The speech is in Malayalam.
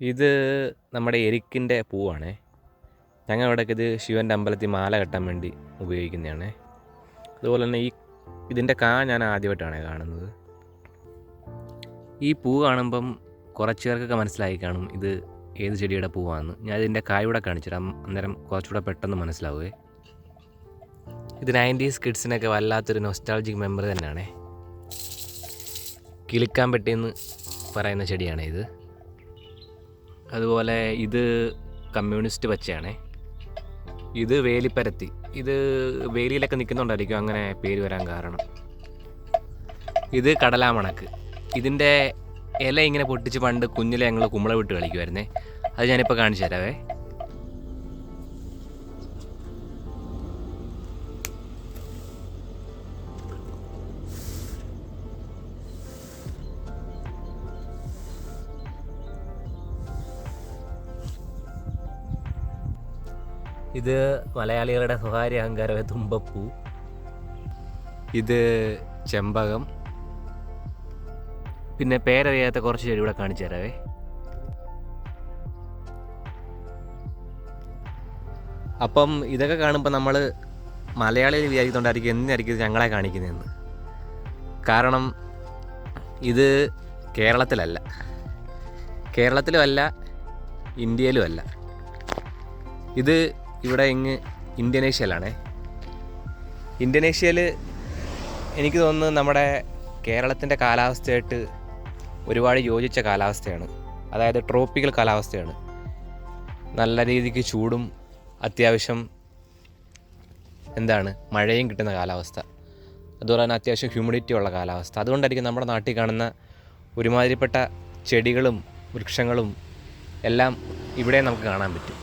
ഇത് നമ്മുടെ എരിക്കിൻ്റെ പൂവാണേ. ഞങ്ങൾ ഇവിടേക്ക് ഇത് ശിവൻ്റെ അമ്പലത്തിൽ മാല കെട്ടാൻ വേണ്ടി ഉപയോഗിക്കുന്നതാണ്. അതുപോലെ തന്നെ ഇതിൻ്റെ ഞാൻ ആദ്യമായിട്ടാണ് കാണുന്നത്. ഈ പൂ കാണുമ്പം കുറച്ച് പേർക്കൊക്കെ മനസ്സിലായി കാണും ഇത് ഏത് ചെടിയുടെ പൂവാണെന്ന്. ഞാൻ ഇതിൻ്റെ കായൂടെ കാണിച്ചിടാം, അന്നേരം കുറച്ചുകൂടെ പെട്ടെന്ന് മനസ്സിലാവുകയെ. ഇത് 90s കിഡ്സിനൊക്കെ വല്ലാത്തൊരു നൊസ്റ്റാൾജിക് മെമ്മറി തന്നെയാണേ. കിളിക്കാമ്പെട്ടിയെന്ന് പറയുന്ന ചെടിയാണ് ഇത്. അതുപോലെ ഇത് കമ്മ്യൂണിസ്റ്റ് പച്ചയാണേ. ഇത് വേലിപ്പരത്തി. ഇത് വേലിയിലൊക്കെ നിൽക്കുന്നുണ്ടായിരിക്കും അങ്ങനെ പേര് വരാൻ കാരണം. ഇത് കടലാമണക്ക്. ഇതിൻ്റെ ഇല ഇങ്ങനെ പൊട്ടിച്ച് പണ്ട് കുഞ്ഞിലെ ഞങ്ങൾ കുമ്പള വിട്ട് കളിക്കുമായിരുന്നേ. അത് ഞാനിപ്പോൾ കാണിച്ചു തരാവേ. ഇത് മലയാളികളുടെ സ്വകാര്യ അഹങ്കാരമായ തുമ്പപ്പൂ. ഇത് ചെമ്പകം. പിന്നെ പേരറിയാത്ത കുറച്ച് ചെടി ഇവിടെ കാണിച്ചു തരാവേ. അപ്പം ഇതൊക്കെ കാണുമ്പോൾ നമ്മൾ മലയാളികൾ വിചാരിക്കുന്നുണ്ടായിരിക്കും എന്നായിരിക്കും ഇത് ഞങ്ങളെ കാണിക്കുന്നതെന്ന്. കാരണം ഇത് കേരളത്തിലുമല്ല ഇന്ത്യയിലുമല്ല. ഇത് ഇവിടെ ഇന്തോനേഷ്യയിലാണേ. ഇന്തോനേഷ്യയിൽ എനിക്ക് തോന്നുന്നത് നമ്മുടെ കേരളത്തിൻ്റെ കാലാവസ്ഥയായിട്ട് ഒരുപാട് യോജിച്ച കാലാവസ്ഥയാണ്. അതായത് ട്രോപ്പിക്കൽ കാലാവസ്ഥയാണ്. നല്ല രീതിക്ക് ചൂടും അത്യാവശ്യം മഴയും കിട്ടുന്ന കാലാവസ്ഥ. അതുപോലെ തന്നെ അത്യാവശ്യം ഹ്യൂമിഡിറ്റി ഉള്ള കാലാവസ്ഥ. അതുകൊണ്ടായിരിക്കും നമ്മുടെ നാട്ടിൽ കാണുന്ന ഒരുമാതിരിപ്പെട്ട ചെടികളും വൃക്ഷങ്ങളും എല്ലാം ഇവിടെ നമുക്ക് കാണാൻ പറ്റും.